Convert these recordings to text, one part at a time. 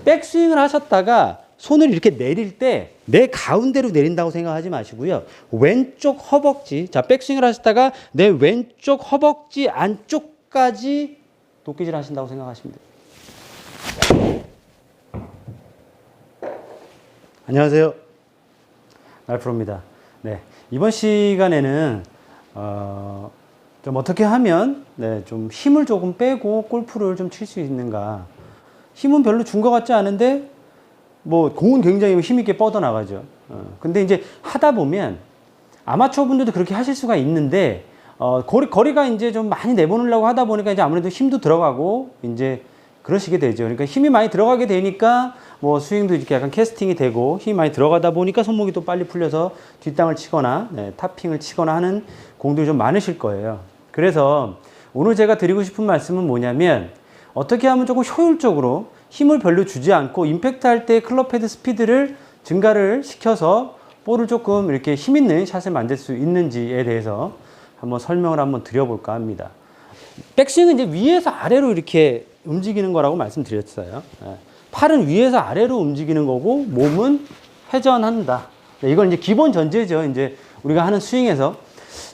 백스윙을 하셨다가 손을 이렇게 내릴 때 내 가운데로 내린다고 생각하지 마시고요. 왼쪽 허벅지, 자, 백스윙을 하셨다가 내 왼쪽 허벅지 안쪽까지 도끼질 하신다고 생각하시면 돼요. 안녕하세요. 알프로입니다. 네, 이번 시간에는 좀 어떻게 하면 좀 힘을 조금 빼고 골프를 좀 칠 수 있는가. 힘은 별로 준 것 같지 않은데 뭐 공은 굉장히 힘있게 뻗어나가죠. 근데 이제 하다 보면 아마추어 분들도 그렇게 하실 수가 있는데 거리가 이제 좀 많이 내보내려고 하다 보니까 이제 아무래도 힘도 들어가고 이제 그러시게 되죠. 그러니까 힘이 많이 들어가게 되니까 뭐 스윙도 이렇게 약간 캐스팅이 되고 힘이 많이 들어가다 보니까 손목이 또 빨리 풀려서 뒷땅을 치거나 탑핑을 치거나 하는 공들이 좀 많으실 거예요. 그래서 오늘 제가 드리고 싶은 말씀은 뭐냐면 어떻게 하면 조금 효율적으로 힘을 별로 주지 않고 임팩트 할 때 클럽 헤드 스피드를 증가를 시켜서 볼을 조금 이렇게 힘 있는 샷을 만들 수 있는지에 대해서 한번 설명을 한번 드려볼까 합니다. 백스윙은 이제 위에서 아래로 이렇게 움직이는 거라고 말씀드렸어요. 팔은 위에서 아래로 움직이는 거고 몸은 회전한다. 이건 이제 기본 전제죠. 이제 우리가 하는 스윙에서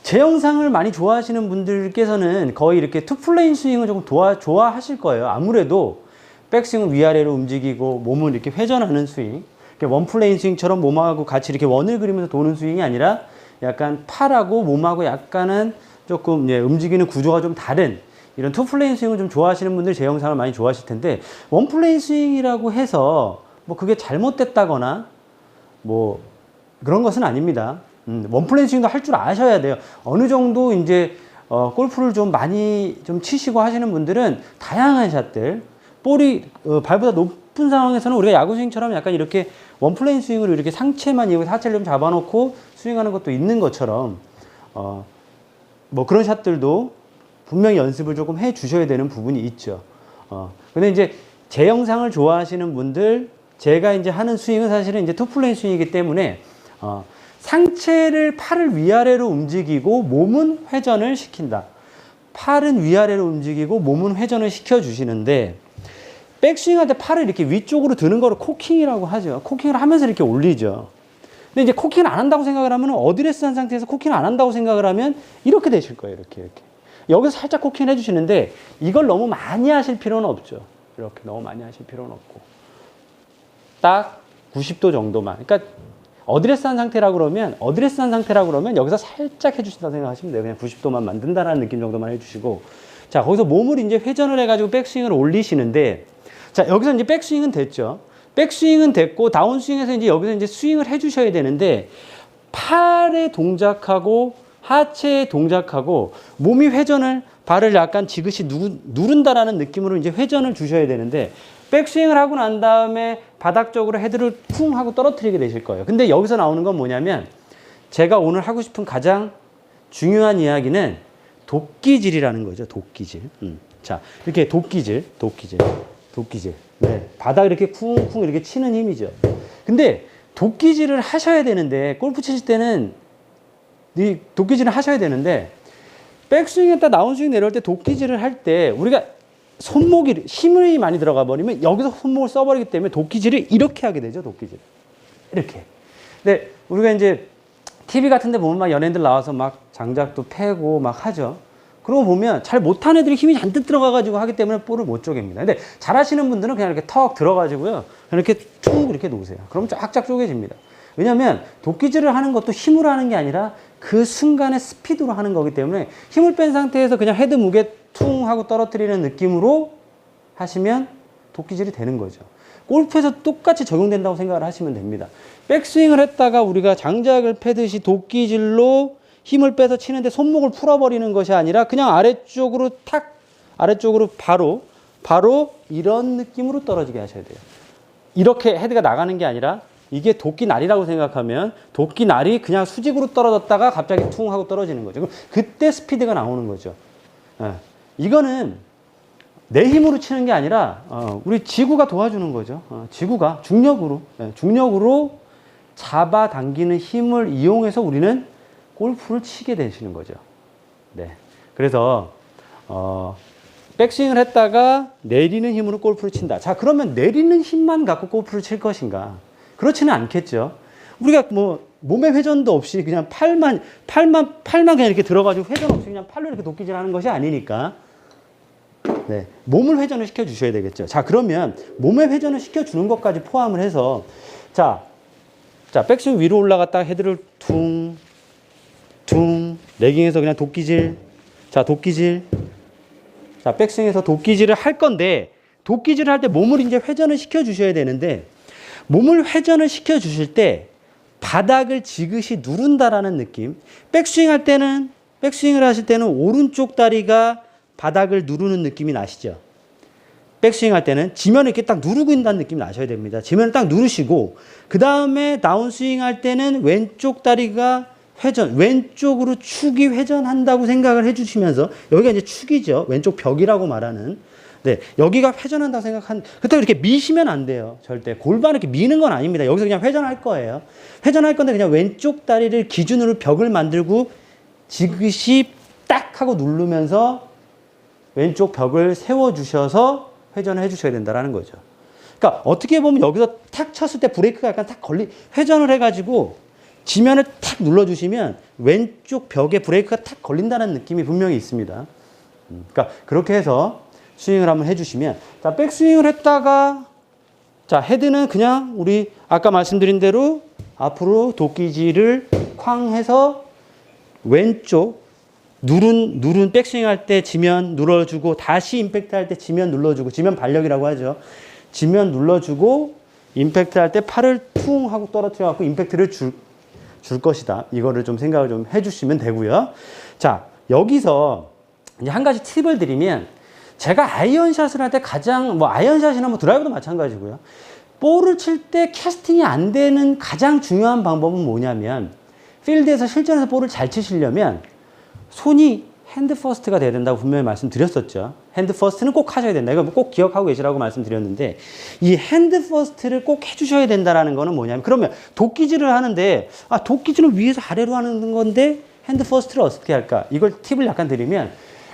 제 영상을 많이 좋아하시는 분들께서는 거의 이렇게 투플레인 스윙을 조금 좋아하실 거예요. 아무래도 백스윙은 위아래로 움직이고 몸은 이렇게 회전하는 스윙, 원플레인 스윙처럼 몸하고 같이 이렇게 원을 그리면서 도는 스윙이 아니라 약간 팔하고 몸하고 약간은 조금 움직이는 구조가 좀 다른 이런 투플레인 스윙을 좀 좋아하시는 분들 제 영상을 많이 좋아하실 텐데, 원플레인 스윙이라고 해서 뭐 그게 잘못됐다거나 뭐 그런 것은 아닙니다. 원플레인 스윙도 할 줄 아셔야 돼요. 어느 정도 이제 골프를 좀 많이 좀 치시고 하시는 분들은 다양한 샷들, 볼이 발보다 높은 상황에서는 우리가 야구 스윙처럼 약간 이렇게 원플레인 스윙으로 이렇게 상체만 이용해서 하체를 좀 잡아놓고 스윙하는 것도 있는 것처럼 뭐 그런 샷들도 분명히 연습을 조금 해 주셔야 되는 부분이 있죠. 근데 이제 제 영상을 좋아하시는 분들, 제가 이제 하는 스윙은 사실은 이제 투플레인 스윙이기 때문에 상체를 팔을 위아래로 움직이고 몸은 회전을 시킨다. 팔은 위아래로 움직이고 몸은 회전을 시켜 주시는데, 백스윙 할 때 팔을 이렇게 위쪽으로 드는 거를 코킹이라고 하죠. 코킹을 하면서 이렇게 올리죠. 근데 이제 코킹을 안 한다고 생각을 하면, 어드레스 한 상태에서 코킹을 안 한다고 생각을 하면 이렇게 되실 거예요. 이렇게. 여기서 살짝 코킹을 해주시는데, 이걸 너무 많이 하실 필요는 없죠. 이렇게 너무 많이 하실 필요는 없고. 딱 90도 정도만. 그러니까 어드레스 한 상태라고 그러면 여기서 살짝 해주신다고 생각하시면 돼요. 그냥 90도만 만든다라는 느낌 정도만 해주시고. 자, 거기서 몸을 이제 회전을 해가지고 백스윙을 올리시는데, 자, 여기서 이제 백스윙은 됐죠. 백스윙은 됐고, 다운스윙에서 이제 여기서 이제 스윙을 해주셔야 되는데, 팔의 동작하고 하체의 동작하고 몸이 회전을, 발을 약간 지그시 누른다라는 느낌으로 이제 회전을 주셔야 되는데, 백스윙을 하고 난 다음에 바닥 쪽으로 헤드를 쿵 하고 떨어뜨리게 되실 거예요. 근데 여기서 나오는 건 뭐냐면, 제가 오늘 하고 싶은 가장 중요한 이야기는 도끼질이라는 거죠. 도끼질. 자, 이렇게 도끼질. 네, 바닥 이렇게 쿵쿵 이렇게 치는 힘이죠. 근데 도끼질을 하셔야 되는데, 골프 치실 때는 이 도끼질을 하셔야 되는데, 백스윙에다 다운스윙 내려올 때 도끼질을 할 때 우리가 손목이 힘이 많이 들어가 버리면 여기서 손목을 써버리기 때문에 도끼질을 이렇게 하게 되죠. 도끼질 이렇게. 근데 우리가 이제 TV 같은 데 보면 막 연예인들 나와서 막 장작도 패고 막 하죠. 그러고 보면 잘 못한 애들이 힘이 잔뜩 들어가가지고 하기 때문에 볼을 못 쪼갭니다. 근데 잘 하시는 분들은 그냥 이렇게 턱 들어가지고요, 그냥 이렇게 쭉 이렇게 놓으세요. 그러면 쫙쫙 쪼개집니다. 왜냐면 도끼질을 하는 것도 힘으로 하는 게 아니라 그 순간의 스피드로 하는 거기 때문에, 힘을 뺀 상태에서 그냥 헤드 무게 퉁 하고 떨어뜨리는 느낌으로 하시면 도끼질이 되는 거죠. 골프에서 똑같이 적용된다고 생각을 하시면 됩니다. 백스윙을 했다가 우리가 장작을 패듯이 도끼질로 힘을 빼서 치는데 손목을 풀어버리는 것이 아니라 그냥 아래쪽으로 바로 이런 느낌으로 떨어지게 하셔야 돼요. 이렇게 헤드가 나가는 게 아니라, 이게 도끼날이라고 생각하면 도끼날이 그냥 수직으로 떨어졌다가 갑자기 퉁 하고 떨어지는 거죠. 그때 스피드가 나오는 거죠. 이거는 내 힘으로 치는 게 아니라 우리 지구가 도와주는 거죠. 지구가 중력으로 잡아당기는 힘을 이용해서 우리는 골프를 치게 되시는 거죠. 네. 그래서 백스윙을 했다가 내리는 힘으로 골프를 친다. 자, 그러면 내리는 힘만 갖고 골프를 칠 것인가? 그렇지는 않겠죠. 우리가 뭐 몸의 회전도 없이 그냥 팔만 그냥 이렇게 들어가지고 회전 없이 그냥 팔로 이렇게 도끼질 하는 것이 아니니까. 네, 몸을 회전을 시켜 주셔야 되겠죠. 자, 그러면 몸의 회전을 시켜 주는 것까지 포함을 해서 자, 백스윙 위로 올라갔다가 헤드를 퉁 레깅에서 그냥 도끼질. 자, 도끼질. 자, 백스윙에서 도끼질을 할 건데 도끼질을 할 때 몸을 이제 회전을 시켜 주셔야 되는데 몸을 회전을 시켜 주실 때 바닥을 지그시 누른다라는 느낌. 백스윙을 하실 때는 오른쪽 다리가 바닥을 누르는 느낌이 나시죠? 백스윙 할 때는 지면을 이렇게 딱 누르고 있다는 느낌이 나셔야 됩니다. 지면을 딱 누르시고 그 다음에 다운스윙 할 때는 왼쪽 다리가 왼쪽으로 축이 회전한다고 생각을 해주시면서 여기가 이제 축이죠. 왼쪽 벽이라고 말하는. 네, 여기가 회전한다고 그때 이렇게 미시면 안 돼요. 절대. 골반을 이렇게 미는 건 아닙니다. 여기서 그냥 회전할 거예요. 회전할 건데 그냥 왼쪽 다리를 기준으로 벽을 만들고 지그시 딱 하고 누르면서 왼쪽 벽을 세워주셔서 회전을 해주셔야 된다는 거죠. 그러니까 어떻게 보면 여기서 탁 쳤을 때 브레이크가 약간 회전을 해가지고 지면을 탁 눌러주시면 왼쪽 벽에 브레이크가 탁 걸린다는 느낌이 분명히 있습니다. 그러니까 그렇게 해서 스윙을 한번 해주시면, 자, 백스윙을 했다가, 자, 헤드는 그냥 우리 아까 말씀드린 대로 앞으로 도끼질을 쾅 해서 왼쪽 누른 백스윙 할 때 지면 눌러주고 다시 임팩트 할 때 지면 눌러주고, 지면 반력이라고 하죠. 지면 눌러주고 임팩트 할 때 팔을 퉁 하고 떨어뜨려 갖고 임팩트를 줄 것이다. 이거를 좀 생각을 좀 해주시면 되고요. 자, 여기서 이제 한 가지 팁을 드리면, 제가 아이언샷을 할 때 가장, 아이언샷이나 드라이버도 마찬가지고요. 볼을 칠 때 캐스팅이 안 되는 가장 중요한 방법은 뭐냐면, 필드에서 실전에서 볼을 잘 치시려면 손이 핸드 퍼스트가 돼야 된다고 분명히 말씀드렸었죠. 핸드 퍼스트는 꼭 하셔야 된다. 이거 꼭 기억하고 계시라고 말씀드렸는데, 이 핸드 퍼스트를 꼭 해주셔야 된다는 거는 뭐냐면, 그러면 도끼질을 하는데, 도끼질은 위에서 아래로 하는 건데 핸드 퍼스트를 어떻게 할까? 이걸 팁을 약간 드리면,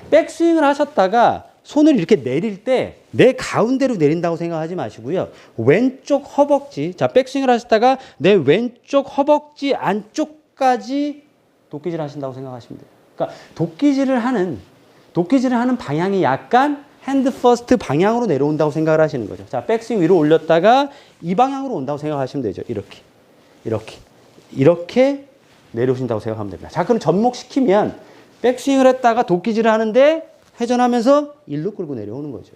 백스윙을 하셨다가 손을 이렇게 내릴 때 내 가운데로 내린다고 생각하지 마시고요. 왼쪽 허벅지, 자, 백스윙을 하셨다가 내 왼쪽 허벅지 안쪽까지 도끼질 하신다고 생각하시면 돼요. 그러니까 도끼질을 하는 방향이 약간 핸드 퍼스트 방향으로 내려온다고 생각을 하시는 거죠. 자, 백스윙 위로 올렸다가 이 방향으로 온다고 생각하시면 되죠. 이렇게 내려오신다고 생각하면 됩니다. 자, 그럼 접목시키면 백스윙을 했다가 도끼질을 하는데 회전하면서 일로 끌고 내려오는 거죠.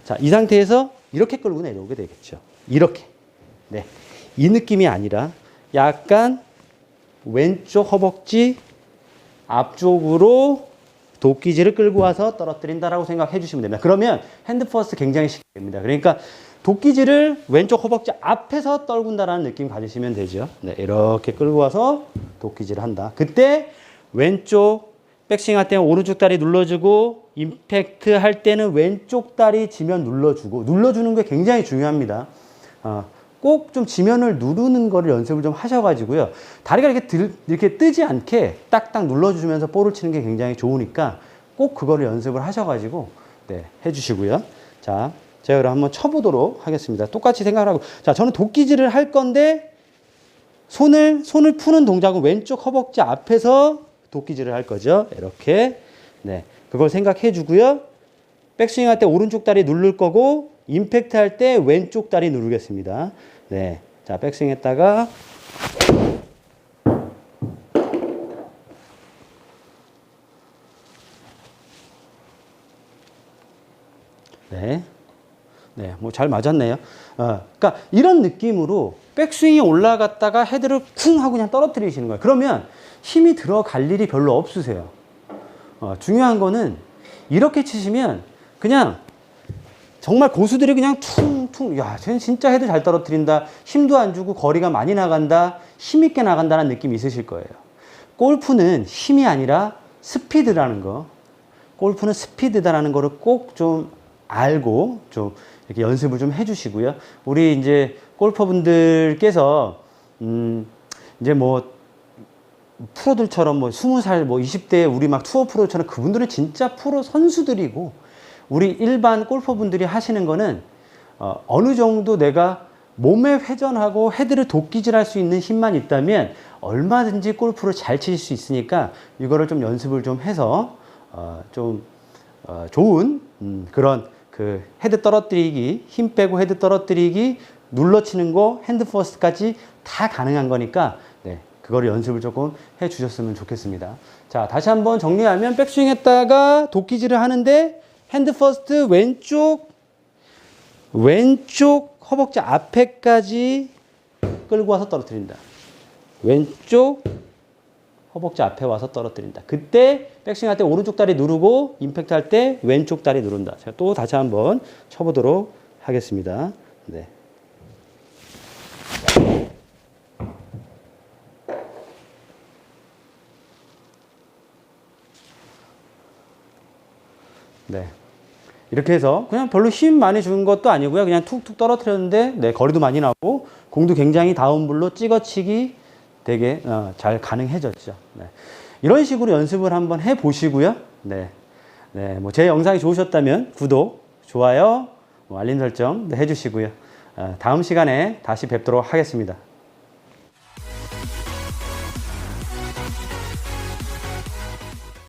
자, 이 상태에서 이렇게 끌고 내려오게 되겠죠. 이렇게. 네. 이 느낌이 아니라 약간 왼쪽 허벅지 앞쪽으로 도끼질을 끌고 와서 떨어뜨린다라고 생각해 주시면 됩니다. 그러면 핸드 퍼스트 굉장히 쉽게 됩니다. 그러니까 도끼질을 왼쪽 허벅지 앞에서 떨군다라는 느낌 가지시면 되죠. 네, 이렇게 끌고 와서 도끼질을 한다. 그때 왼쪽 백스윙 할 때는 오른쪽 다리 눌러주고, 임팩트 할 때는 왼쪽 다리 지면 눌러주는 게 굉장히 중요합니다. 꼭 좀 지면을 누르는 거를 연습을 좀 하셔가지고요. 다리가 이렇게 뜨지 않게 딱딱 눌러주면서 볼을 치는 게 굉장히 좋으니까 꼭 그거를 연습을 하셔가지고, 네, 해주시고요. 자, 제가 그럼 한번 쳐보도록 하겠습니다. 똑같이 생각을 하고. 자, 저는 도끼질을 할 건데, 손을 푸는 동작은 왼쪽 허벅지 앞에서 도끼질을 할 거죠. 이렇게. 네. 그걸 생각해 주고요. 백스윙 할 때 오른쪽 다리 누를 거고, 임팩트 할 때 왼쪽 다리 누르겠습니다. 네. 자, 백스윙 했다가, 네. 네. 잘 맞았네요. 그러니까 이런 느낌으로 백스윙이 올라갔다가 헤드를 쿵 하고 그냥 떨어뜨리시는 거예요. 그러면 힘이 들어갈 일이 별로 없으세요. 중요한 거는 이렇게 치시면 그냥 정말 고수들이 그냥 퉁퉁, 야, 쟤는 진짜 헤드 잘 떨어뜨린다. 힘도 안 주고 거리가 많이 나간다. 힘있게 나간다는 느낌이 있으실 거예요. 골프는 힘이 아니라 스피드라는 거. 골프는 스피드다라는 거를 꼭 좀 알고 좀 이렇게 연습을 좀 해주시고요. 우리 이제 골퍼분들께서, 이제 프로들처럼 20대 우리 막 투어 프로처럼 그분들은 진짜 프로 선수들이고, 우리 일반 골퍼분들이 하시는 거는 어느 정도 내가 몸에 회전하고 헤드를 도끼질할 수 있는 힘만 있다면 얼마든지 골프를 잘 칠 수 있으니까 이거를 좀 연습을 좀 해서 좋은 그런 그 헤드 떨어뜨리기, 힘 빼고 헤드 떨어뜨리기, 눌러치는 거, 핸드 퍼스트까지 다 가능한 거니까 네, 그거를 연습을 조금 해 주셨으면 좋겠습니다. 자, 다시 한번 정리하면 백스윙 했다가 도끼질을 하는데 핸드 퍼스트 왼쪽 허벅지 앞에까지 끌고 와서 떨어뜨린다. 왼쪽 허벅지 앞에 와서 떨어뜨린다. 그때 백스윙 할 때 오른쪽 다리 누르고 임팩트 할 때 왼쪽 다리 누른다. 제가 또 다시 한번 쳐보도록 하겠습니다. 네. 네. 이렇게 해서 그냥 별로 힘 많이 준 것도 아니고요. 그냥 툭툭 떨어뜨렸는데 네, 거리도 많이 나고 공도 굉장히 다운블로 찍어치기 되게 잘 가능해졌죠. 네. 이런 식으로 연습을 한번 해 보시고요. 네. 네. 뭐 제 영상이 좋으셨다면 구독, 좋아요, 알림 설정 해 주시고요. 다음 시간에 다시 뵙도록 하겠습니다.